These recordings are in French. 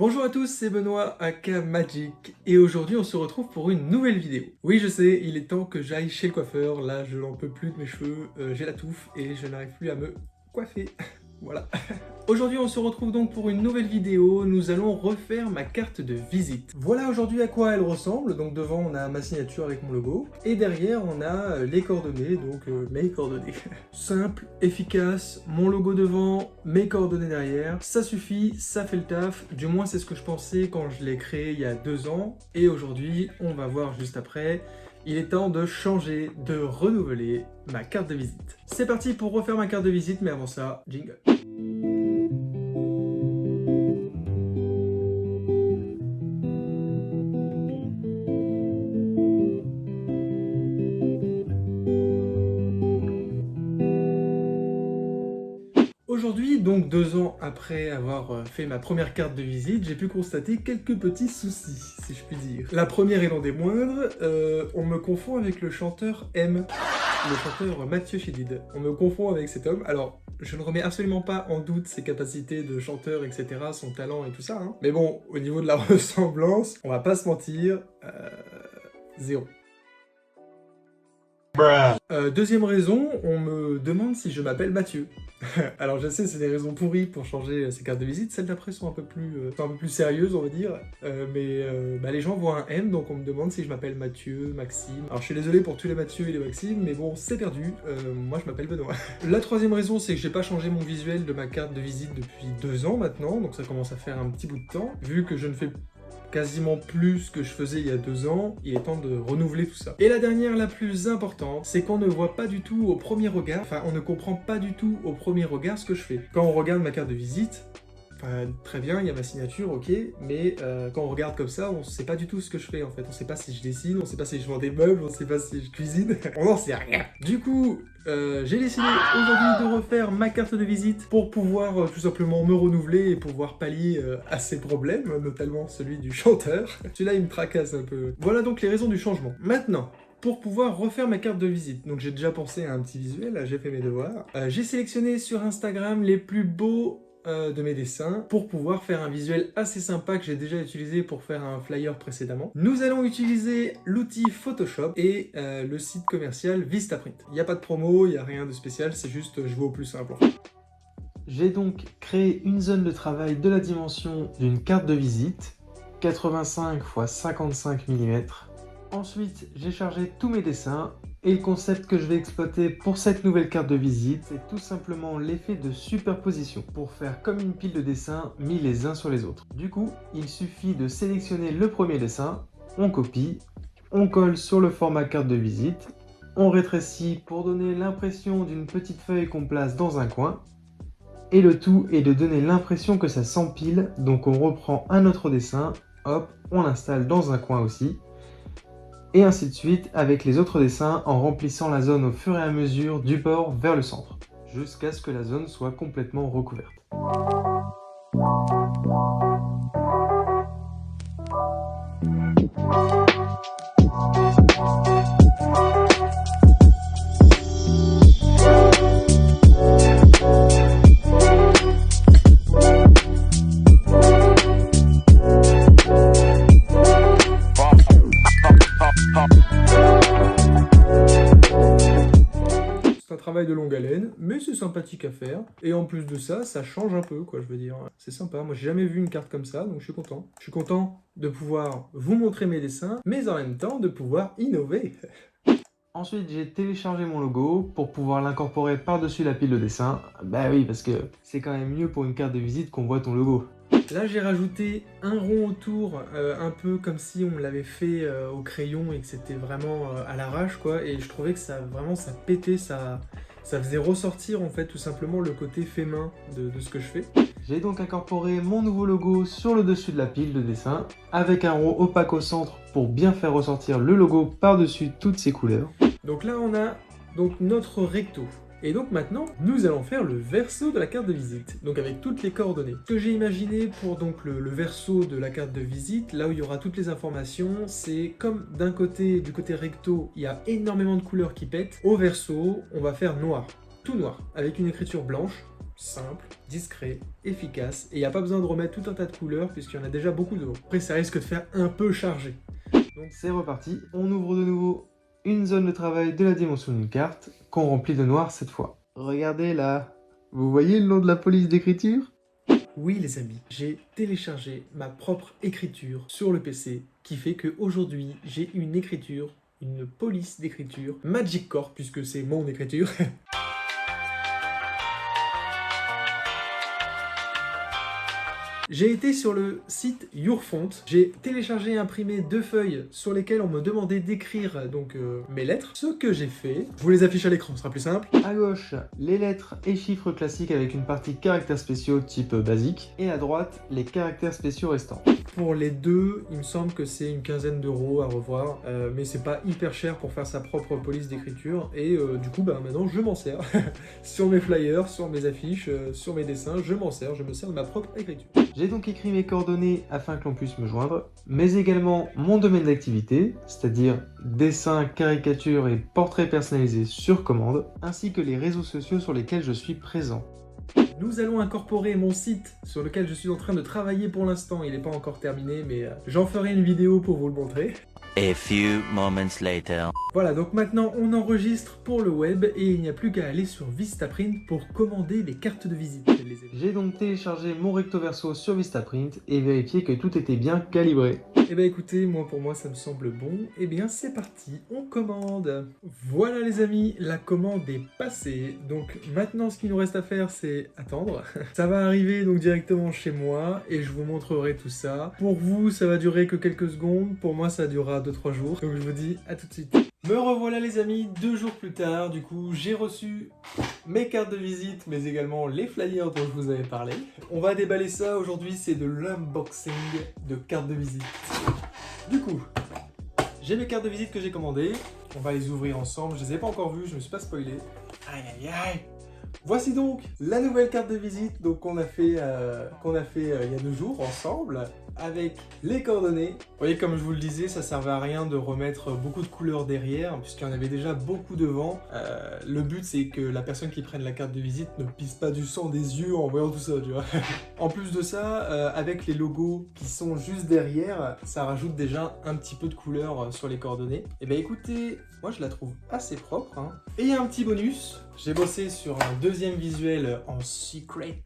Bonjour à tous, c'est Benoît aka Magic et aujourd'hui on se retrouve pour une nouvelle vidéo. Oui je sais, il est temps que j'aille chez le coiffeur, là je n'en peux plus de mes cheveux, j'ai la touffe et je n'arrive plus à me coiffer. Voilà. Aujourd'hui on se retrouve donc pour une nouvelle vidéo, nous allons refaire ma carte de visite. Voilà aujourd'hui à quoi elle ressemble, donc devant on a ma signature avec mon logo, et derrière on a les coordonnées, donc mes coordonnées. Simple, efficace, mon logo devant, mes coordonnées derrière, ça suffit, ça fait le taf, du moins c'est ce que je pensais quand je l'ai créé il y a 2 ans, et aujourd'hui on va voir juste après. Il est temps de changer, de renouveler ma carte de visite. C'est parti pour refaire ma carte de visite, mais avant ça, jingle. Aujourd'hui, donc 2 ans après avoir fait ma première carte de visite, j'ai pu constater quelques petits soucis, si je puis dire. La première et non des moindres, on me confond avec le chanteur M, le chanteur Mathieu Chédid. On me confond avec cet homme. Alors, je ne remets absolument pas en doute ses capacités de chanteur, etc., son talent et tout ça, hein. Mais bon, au niveau de la ressemblance, on va pas se mentir, zéro. Deuxième raison, on me demande si je m'appelle Mathieu. Alors je sais, c'est des raisons pourries pour changer ces cartes de visite, celles d'après sont un peu plus sérieuses, on va dire, mais les gens voient un M, donc on me demande si je m'appelle Mathieu, Maxime. Alors je suis désolé pour tous les Mathieu et les Maxime, mais bon, c'est perdu, moi je m'appelle Benoît. La troisième raison, c'est que j'ai pas changé mon visuel de ma carte de visite depuis 2 ans maintenant, donc ça commence à faire un petit bout de temps, vu que je ne fais quasiment plus ce que je faisais il y a 2 ans, il est temps de renouveler tout ça. Et la dernière, la plus importante, c'est qu'on ne voit pas du tout au premier regard, enfin on ne comprend pas du tout au premier regard ce que je fais. Quand on regarde ma carte de visite, très bien, il y a ma signature, ok, mais quand on regarde comme ça, on sait pas du tout ce que je fais en fait. On sait pas si je dessine, on sait pas si je vends des meubles, on sait pas si je cuisine, on n'en sait rien. Du coup, j'ai décidé aujourd'hui de refaire ma carte de visite pour pouvoir tout simplement me renouveler et pouvoir pallier à ces problèmes, notamment celui du chanteur. Celui-là, il me tracasse un peu. Voilà donc les raisons du changement. Maintenant, pour pouvoir refaire ma carte de visite. Donc j'ai déjà pensé à un petit visuel, j'ai fait mes devoirs. J'ai sélectionné sur Instagram les plus beaux de mes dessins pour pouvoir faire un visuel assez sympa que j'ai déjà utilisé pour faire un flyer précédemment. Nous allons utiliser l'outil Photoshop et le site commercial Vistaprint. Il n'y a pas de promo, il n'y a rien de spécial, c'est juste je vais au plus simple. J'ai donc créé une zone de travail de la dimension d'une carte de visite, 85 x 55 mm. Ensuite, j'ai chargé tous mes dessins et le concept que je vais exploiter pour cette nouvelle carte de visite, c'est tout simplement l'effet de superposition pour faire comme une pile de dessins mis les uns sur les autres. Du coup, il suffit de sélectionner le premier dessin, on copie, on colle sur le format carte de visite, on rétrécit pour donner l'impression d'une petite feuille qu'on place dans un coin, et le tout est de donner l'impression que ça s'empile, donc on reprend un autre dessin, hop, on l'installe dans un coin aussi, et ainsi de suite avec les autres dessins en remplissant la zone au fur et à mesure du bord vers le centre, jusqu'à ce que la zone soit complètement recouverte. C'est un travail de longue haleine, mais c'est sympathique à faire. Et en plus de ça, ça change un peu, quoi, je veux dire. C'est sympa, moi j'ai jamais vu une carte comme ça, donc je suis content. Je suis content de pouvoir vous montrer mes dessins, mais en même temps de pouvoir innover. Ensuite, j'ai téléchargé mon logo pour pouvoir l'incorporer par-dessus la pile de dessins. Bah oui, parce que c'est quand même mieux pour une carte de visite qu'on voit ton logo. Là, j'ai rajouté un rond autour, un peu comme si on l'avait fait au crayon et que c'était vraiment à l'arrache, quoi. Et je trouvais que ça pétait, ça faisait ressortir, en fait, tout simplement le côté fait main de ce que je fais. J'ai donc incorporé mon nouveau logo sur le dessus de la pile de dessin, avec un rond opaque au centre pour bien faire ressortir le logo par-dessus toutes ces couleurs. Donc là, on a donc notre recto. Et donc maintenant, nous allons faire le verso de la carte de visite, donc avec toutes les coordonnées. Ce que j'ai imaginé pour donc le verso de la carte de visite, là où il y aura toutes les informations, c'est comme d'un côté, du côté recto, il y a énormément de couleurs qui pètent, au verso, on va faire noir, tout noir, avec une écriture blanche. simple, discret, efficace, et il n'y a pas besoin de remettre tout un tas de couleurs puisqu'il y en a déjà beaucoup devant. Après ça risque de faire un peu chargé. Donc c'est reparti, on ouvre de nouveau une zone de travail de la dimension d'une carte, qu'on remplit de noir cette fois. Regardez là, vous voyez le nom de la police d'écriture? Oui les amis, j'ai téléchargé ma propre écriture sur le PC, qui fait qu'aujourd'hui j'ai une écriture, une police d'écriture Magic Core, puisque c'est mon écriture. J'ai été sur le site Yourfont, j'ai téléchargé et imprimé 2 feuilles sur lesquelles on me demandait d'écrire donc mes lettres. Ce que j'ai fait, je vous les affiche à l'écran, ce sera plus simple. À gauche, les lettres et chiffres classiques avec une partie caractères spéciaux type basique, et à droite, les caractères spéciaux restants. Pour les deux, il me semble que c'est une quinzaine d'euros à revoir, mais c'est pas hyper cher pour faire sa propre police d'écriture, et du coup maintenant je m'en sers. Sur mes flyers, sur mes affiches, sur mes dessins, je m'en sers, je me sers de ma propre écriture. J'ai donc écrit mes coordonnées afin que l'on puisse me joindre, mais également mon domaine d'activité, c'est-à-dire dessin, caricature et portrait personnalisé sur commande, ainsi que les réseaux sociaux sur lesquels je suis présent. Nous allons incorporer mon site sur lequel je suis en train de travailler pour l'instant, il n'est pas encore terminé, mais j'en ferai une vidéo pour vous le montrer. A few moments later. Voilà, donc maintenant on enregistre pour le web et il n'y a plus qu'à aller sur Vistaprint pour commander les cartes de visite. J'ai donc téléchargé mon recto verso sur Vistaprint et vérifié que tout était bien calibré. Eh bien écoutez, pour moi ça me semble bon. Eh bien c'est parti, on commande. Voilà les amis, la commande est passée. Donc maintenant ce qu'il nous reste à faire c'est attendre. Ça va arriver donc directement chez moi et je vous montrerai tout ça. Pour vous ça va durer que quelques secondes, pour moi ça durera 2-3 jours. Donc je vous dis à tout de suite. Me revoilà les amis, 2 jours plus tard, du coup j'ai reçu mes cartes de visite, mais également les flyers dont je vous avais parlé. On va déballer ça, aujourd'hui c'est de l'unboxing de cartes de visite. Du coup, j'ai mes cartes de visite que j'ai commandées, on va les ouvrir ensemble, je les ai pas encore vues, je me suis pas spoilé. Aïe aïe aïe. Voici donc la nouvelle carte de visite qu'on a fait, il y a 2 jours ensemble, avec les coordonnées. Vous voyez, comme je vous le disais, ça servait à rien de remettre beaucoup de couleurs derrière, puisqu'il y en avait déjà beaucoup devant. Le but, c'est que la personne qui prenne la carte de visite ne pisse pas du sang des yeux en voyant tout ça, tu vois. En plus de ça, avec les logos qui sont juste derrière, ça rajoute déjà un petit peu de couleur sur les coordonnées. Et ben écoutez, moi je la trouve assez propre, hein. Et il y a un petit bonus, j'ai bossé sur un deuxième visuel en secret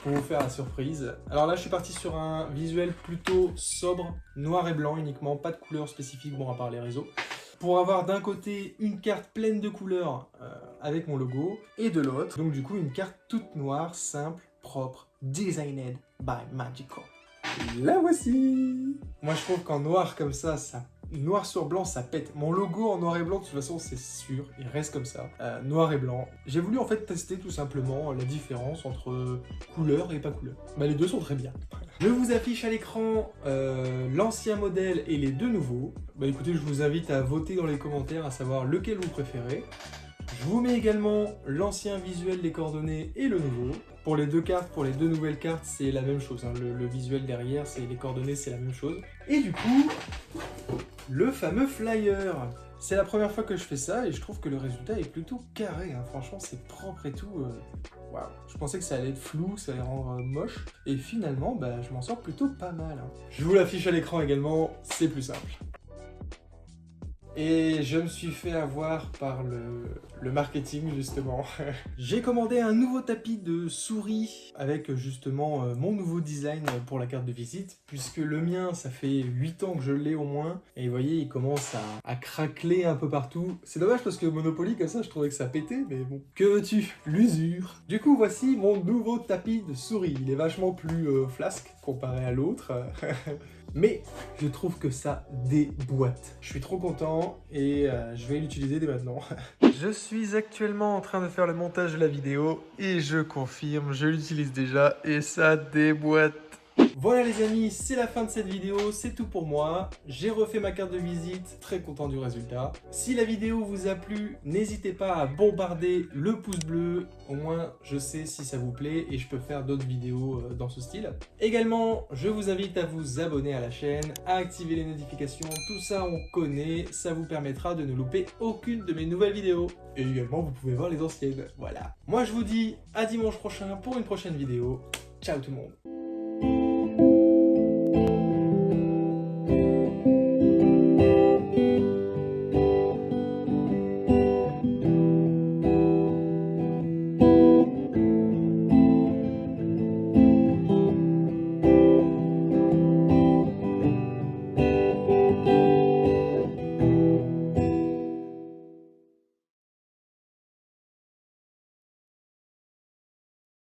pour vous faire la surprise. Alors là je suis parti sur un visuel plutôt sobre, noir et blanc uniquement, pas de couleur spécifique, bon à part les réseaux, pour avoir d'un côté une carte pleine de couleurs avec mon logo, et de l'autre, donc du coup une carte toute noire, simple, propre, designed by Magic Core. La voici. Moi je trouve qu'en noir comme ça noir sur blanc, ça pète. Mon logo en noir et blanc, de toute façon, c'est sûr, il reste comme ça. Noir et blanc. J'ai voulu en fait tester tout simplement la différence entre couleur et pas couleur. Bah les deux sont très bien. Je vous affiche à l'écran l'ancien modèle et les deux nouveaux. Bah écoutez, je vous invite à voter dans les commentaires à savoir lequel vous préférez. Je vous mets également l'ancien visuel des coordonnées et le nouveau. Pour les deux cartes, pour les deux nouvelles cartes, c'est la même chose, hein. Le visuel derrière, c'est les coordonnées, c'est la même chose. Et du coup, le fameux flyer. C'est la première fois que je fais ça et je trouve que le résultat est plutôt carré, hein. Franchement, c'est propre et tout. Waouh. Je pensais que ça allait être flou, ça allait rendre moche. Et finalement, bah, je m'en sors plutôt pas mal, hein. Je vous l'affiche à l'écran également, c'est plus simple. Et je me suis fait avoir par le marketing, justement. J'ai commandé un nouveau tapis de souris avec, justement, mon nouveau design pour la carte de visite, puisque le mien, ça fait 8 ans que je l'ai au moins, et vous voyez, il commence à craqueler un peu partout. C'est dommage parce que Monopoly, comme ça, je trouvais que ça pétait, mais bon. Que veux-tu? L'usure. Du coup, voici mon nouveau tapis de souris. Il est vachement plus flasque comparé à l'autre. Mais je trouve que ça déboîte. Je suis trop content et je vais l'utiliser dès maintenant. Je suis actuellement en train de faire le montage de la vidéo et je confirme, je l'utilise déjà et ça déboîte. Voilà les amis, c'est la fin de cette vidéo, c'est tout pour moi. J'ai refait ma carte de visite, très content du résultat. Si la vidéo vous a plu, n'hésitez pas à bombarder le pouce bleu. Au moins, je sais si ça vous plaît et je peux faire d'autres vidéos dans ce style. Également, je vous invite à vous abonner à la chaîne, à activer les notifications. Tout ça, on connaît. Ça vous permettra de ne louper aucune de mes nouvelles vidéos. Et également, vous pouvez voir les anciennes. Voilà. Moi, je vous dis à dimanche prochain pour une prochaine vidéo. Ciao tout le monde.